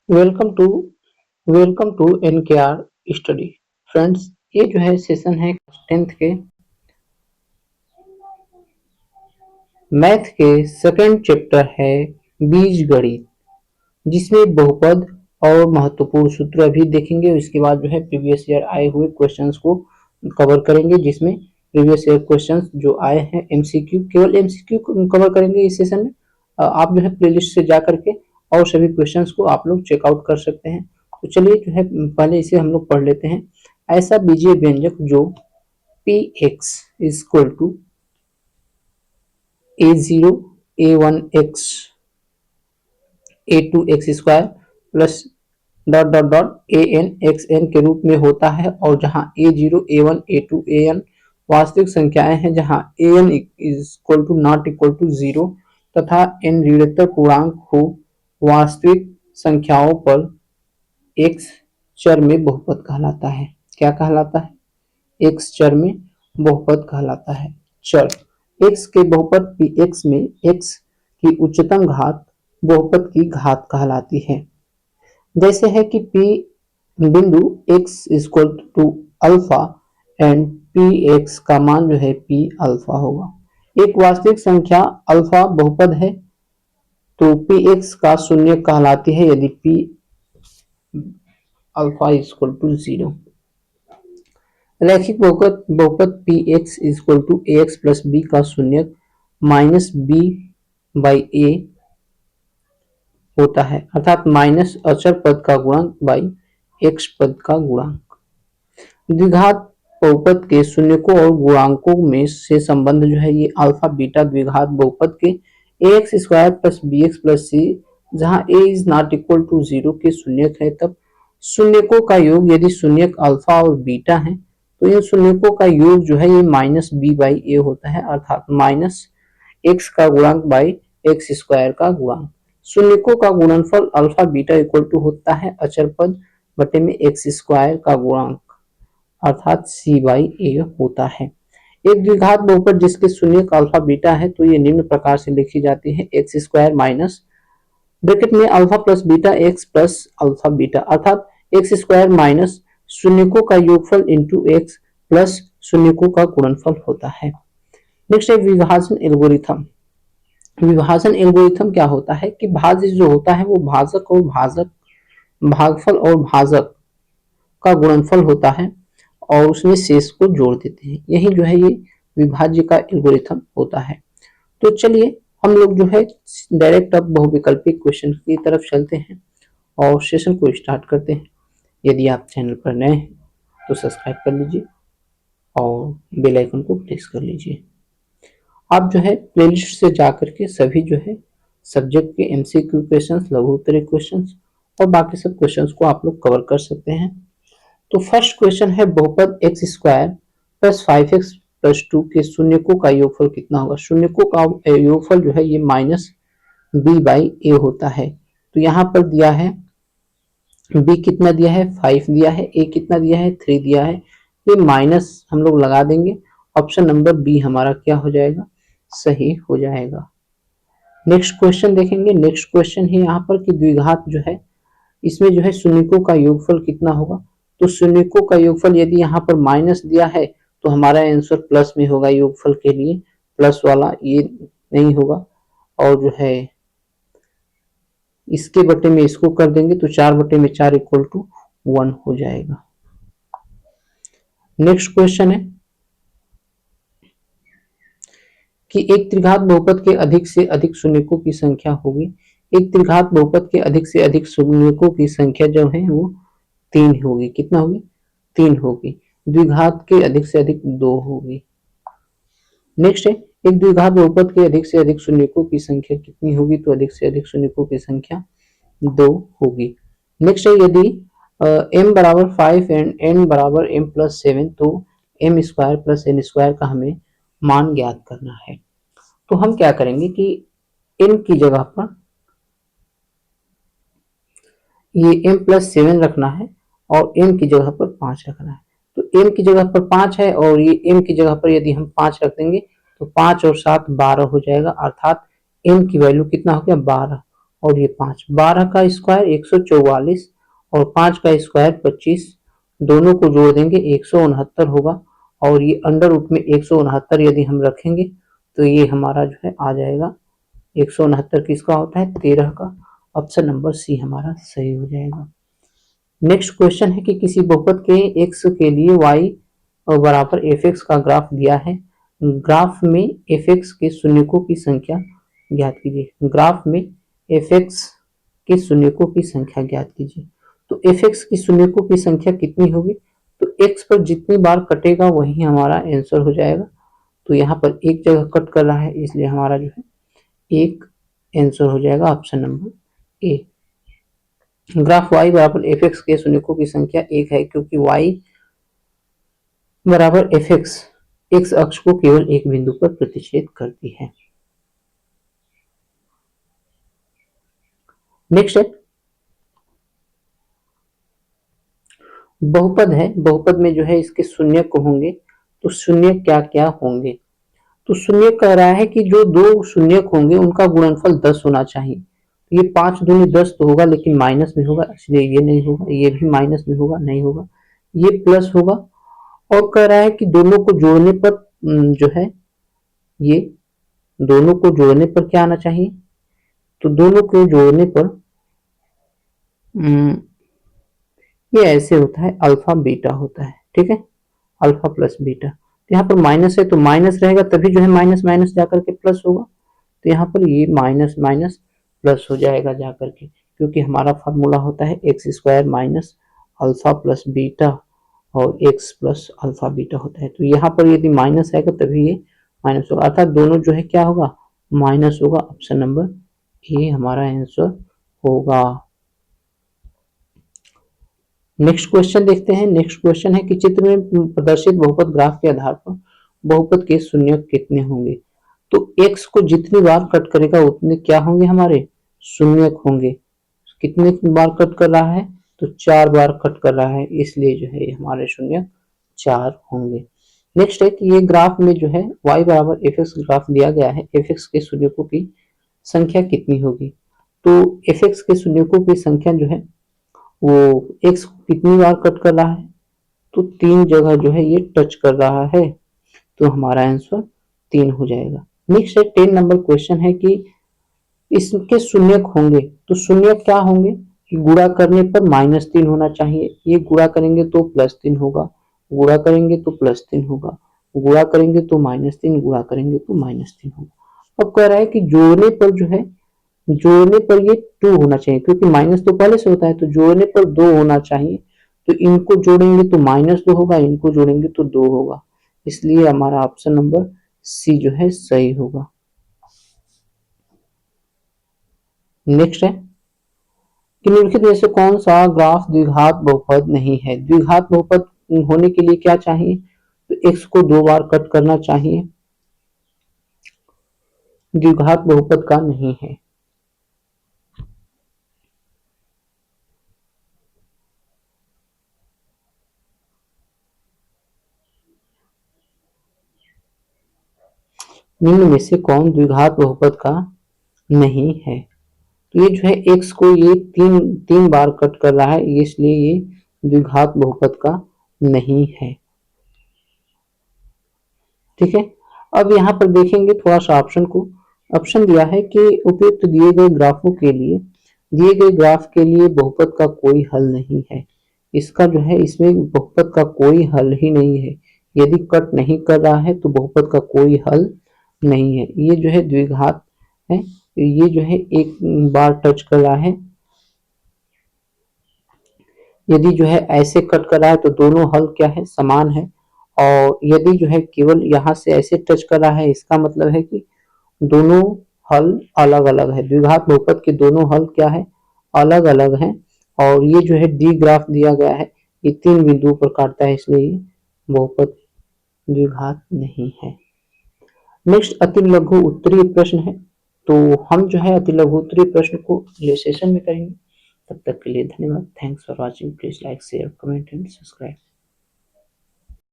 Welcome to welcome to NKR study. Friends, ये जो है सेशन है 10th के मैथ के सेकंड चैप्टर है बीजगणित, जिसमें बहुपद और महत्वपूर्ण सूत्र भी देखेंगे। उसके बाद जो है प्रीवियस ईयर आए हुए क्वेश्चंस को कवर करेंगे, जिसमें प्रीवियस ईयर क्वेश्चंस जो आए हैं एमसीक्यू, केवल एमसीक्यू कवर करेंगे इस सेशन में। आप जो है प्लेलिस्ट से जा करके और सभी क्वेश्चंस को आप लोग चेकआउट कर सकते हैं। तो चलिए जो है पहले इसे हम लोग पढ़ लेते हैं। ऐसा बीजीय व्यंजक जो P X is equal to a0 a1x a2x² plus dot dot dot an के रूप में होता है, और जहां a0 a1 a2 an वास्तविक संख्याएं हैं, जहां an is equal to not equal to 0 तथा n ऋणात्मक पूर्णांक हो वास्तविक संख्याओं पर x चर में बहुपद कहलाता है। क्या कहलाता है? x चर में बहुपद कहलाता है। चर x के बहुपद px में x की उच्चतम घात बहुपद की घात कहलाती है। जैसे है कि p बिंदु x equal to alpha and px का मान जो है p अल्फा होगा। एक वास्तविक संख्या अल्फा बहुपद है तो px का शून्य कहलाती है यदि p अल्फा इक्वल टू 0। रैखिक बहुपद px equal to ax plus b का शून्य माइनस b बाई a होता है, अर्थात माइनस अचर पद का गुणांक बाई x पद का गुणांक। द्विघात बहुपद के शून्यकों और गुणांकों में से संबंध जो है ये अल्फा बीटा द्विघात बहुपद के ax square plus bx plus c, जहां a is not equal to 0 के शून्यक है, तब शून्यकों का योग यदि शून्यक अल्फा और बीटा है तो इन शून्यकों का योग जो है ये माइनस b बाई a होता है, अर्थात माइनस x का गुणांक बाई x स्क्वायर का गुणांक। शून्यकों का गुणनफल अल्फा बीटा इक्वल टू होता है अचर पद बटे में x स्क्वायर का गुणांक, अर्थात c बाई a होता है। एक द्विघात बहुपद जिसके शून्यक अल्फा बीटा है तो ये निम्न प्रकार से लिखी जाती है x स्क्वायर माइनस ब्रैकेट में alpha plus beta x plus alpha beta, अर्थात x स्क्वायर माइनस शून्यकों का योगफल इंटू x प्लस शून्यकों का गुणनफल होता है। नेक्स्ट है विभाजन एल्गोरिथम। विभाजन एल्गोरिथम क्या होता है कि भाज्य जो होता है वो भाजक और भागफल और भाजक का गुणनफल होता है और उसमें शेष को जोड़ देते हैं। यही जो है ये विभाज्य का एल्गोरिथम होता है। तो चलिए हम लोग जो है डायरेक्ट अब बहुविकल्पी क्वेश्चन की तरफ चलते हैं और सेशन को स्टार्ट करते हैं। यदि आप चैनल पर नए हैं तो सब्सक्राइब कर लीजिए और बेल आइकन को प्रेस कर लीजिए। आप जो है प्लेलिस्ट से जाकर के सभी जो है सब्जेक्ट के एमसीक्यू क्वेश्चंस, लघु उत्तरीय क्वेश्चंस और बाकी सब क्वेश्चंस को आप लोग कवर कर सकते हैं। तो फर्स्ट क्वेश्चन है बहुपद x square plus 5x plus 2 के शून्यकों का योगफल कितना होगा। शून्यकों का योगफल जो है ये माइनस b बाई a होता है। तो यहाँ पर दिया है b कितना दिया है 5 दिया है, a कितना दिया है 3 दिया है, ये माइनस हम लोग लगा देंगे। ऑप्शन नंबर बी हमारा क्या हो जाएगा, सही हो जाएगा। नेक्स्ट क्वेश्चन देखेंगे। नेक्स्ट क्वेश्चन है यहाँ पर कि द्विघात जो है इसमें जो है शून्यकों का योगफल कितना होगा। तो शून्यकों का योगफल यदि यहाँ पर माइनस दिया है तो हमारा आंसर प्लस में होगा, योगफल के लिए प्लस वाला ये नहीं होगा, और जो है इसके बटे में इसको कर देंगे तो 4 बटे में 4 इक्वल टू 1 हो जाएगा। नेक्स्ट क्वेश्चन है कि एक त्रिघात बहुपद के अधिक से अधिक शून्यकों की संख्या होगी। एक त्रिघात बहुपद के अधिक से अधिक शून्यकों की संख्या जो है वो 3 होगी। कितना होगी, 3 होगी। द्विघात के अधिक से अधिक 2 होगी। नेक्स्ट है एक द्विघात बहुपद के अधिक से अधिक शून्यकों की संख्या कितनी होगी, तो अधिक से अधिक शून्यकों की संख्या 2 होगी। नेक्स्ट है यदि m बराबर 5 एंड n बराबर m प्लस 7 तो m square plus n square का हमें मान ज्ञात करना है। तो हम क्या करेंगे कि n की जगह पर ये m प्लस 7 रखना है और m की जगह पर 5 रखना है। तो m की जगह पर 5 है और ये m की जगह पर यदि हम 5 रख देंगे तो 5 और 7 12 हो जाएगा, अर्थात m की वैल्यू कितना हो गया 12। और ये 5, 12 का स्क्वायर 144 और 5 का स्क्वायर 25, दोनों को जोड़ देंगे 169 होगा। और ये अंडर रूट में 169 यदि हम रखेंगे तो ये हमारा जो है आ जाएगा 169 किसका होता है 13 का। ऑप्शन नंबर सी हमारा सही हो जाएगा। नेक्स्ट क्वेश्चन है कि किसी बहुपद के x के लिए y बराबर fx का ग्राफ दिया है। ग्राफ में fx के शून्यकों की संख्या ज्ञात कीजिए। ग्राफ में fx के शून्यकों की संख्या ज्ञात कीजिए। तो fx की शून्यकों की संख्या कितनी होगी, तो x पर जितनी बार कटेगा वही हमारा आंसर हो जाएगा। तो यहाँ पर एक जगह कट कर रहा है इसलिए हमारा जो है एक आंसर हो जाएगा option number A. Graph y बराबर fx के शून्यकों की संख्या 1 है क्योंकि y बराबर fx x अक्ष को केवल एक बिंदु पर प्रतिच्छेद करती है। नेक्स्ट है बहुपद है। बहुपद में जो है इसके शून्य को होंगे, तो शून्य क्या क्या होंगे, तो शून्य कह रहा है कि जो दो शून्य होंगे उनका गुणनफल 10 होना चाहिए। ये 5 दूनी 10 तो होगा लेकिन माइनस में होगा इसलिए ये नहीं होगा, ये भी माइनस में होगा नहीं होगा, ये प्लस होगा। और कह रहा है कि दोनों को जोड़ने पर जो है ये दोनों को जोड़ने पर क्या आना चाहिए, तो दोनों को जोड़ने पर ये ऐसे होता है अल्फा बीटा होता है, ठीक है, अल्फा प्लस बीटा। तो यहाँ पर माइनस है तो माइनस रहेगा तभी जो है माइनस माइनस जाकर के प्लस होगा, तो यहाँ पर ये माइनस माइनस प्लस हो जाएगा जाकर के, क्योंकि हमारा फार्मूला होता है x square minus alpha plus beta और एक्स प्लस अल्फा बीटा होता है। तो यहाँ पर यदि माइनस आएगा तभी ये माइनस होगा, अर्थात दोनों जो है क्या होगा माइनस होगा। ऑप्शन नंबर ए हमारा आंसर होगा। नेक्स्ट क्वेश्चन देखते हैं। नेक्स्ट क्वेश्चन है कि चित्र में प्रदर्शित बहुपद ग्राफ के आधार पर बहुपद के शून्य कितने होंगे, तो x को जितनी बार कट करेगा उतने क्या होंगे हमारे शून्य होंगे। कितने बार कट कर रहा है, तो 4 बार कट कर रहा है इसलिए जो है हमारे शून्य 4 होंगे। नेक्स्ट है कि ये ग्राफ में जो है y बराबर fx ग्राफ दिया गया है, fx के शून्यकों की संख्या कितनी होगी, तो fx के शून्यकों की संख्या जो है वो x कितनी बार कट कर रहा है, तो 3 जगह जो है ये टच कर रहा है, तो हमारा आंसर 3 हो जाएगा। नेक्स्ट है 10 नंबर क्वेश्चन है कि इसके शून्य होंगे, तो शून्य क्या होंगे कि गुणा करने पर -3 होना चाहिए, ये गुणा करेंगे तो +3 होगा, गुणा करेंगे तो +3 होगा, गुणा करेंगे तो -3, गुणा करेंगे तो -3 होगा। अब कह रहा है कि जोड़ने पर जो है जोड़ने पर ये 2 होना चाहिए, क्योंकि माइनस तो पहले से होता है, तो जोड़ने पर 2 होना चाहिए। तो इनको जोड़ेंगे तो -2 होगा, इनको जोड़ेंगे तो 2 होगा, इसलिए हमारा ऑप्शन नंबर सी जो है सही होगा। नेक्स्ट है कि निम्नलिखित में से कौन सा ग्राफ द्विघात बहुपद नहीं है। द्विघात बहुपद होने के लिए क्या चाहिए, तो x को 2 बार कट करना चाहिए, द्विघात बहुपद का नहीं है। निम्न में से कौन द्विघात बहुपद का नहीं है, तो ये जो है x को ये तीन बार कट कर रहा है इसलिए ये द्विघात बहुपद का नहीं है, ठीक है। अब यहाँ पर देखेंगे थोड़ा सा ऑप्शन को। ऑप्शन दिया है कि उपयुक्त दिए गए ग्राफों के लिए दिए गए ग्राफ के लिए बहुपद का कोई हल नहीं है। इसका जो है इसमें बहुपद का कोई हल ही नहीं है, यदि कट नहीं कर रहा है तो बहुपद का कोई हल नहीं है। ये जो है द्विघात है, ये जो है एक बार टच कर रहा है, यदि जो है ऐसे कट कर रहा है तो दोनों हल क्या है समान है, और यदि जो है केवल यहाँ से ऐसे टच कर रहा है इसका मतलब है कि दोनों हल अलग अलग है। द्विघात बहुपद के दोनों हल क्या है अलग अलग हैं, और ये जो है डी ग्राफ दिया गया है ये 3 बिंदुओं पर काटता है इसलिए ये बहुपद द्विघात नहीं है। नेक्स्ट अति लघु उत्तरीय प्रश्न है, तो हम जो है अति लघु उत्तरीय प्रश्न को अगले सेशन में करेंगे। तब तक के लिए धन्यवाद। Thanks for watching. Please like share comment and subscribe.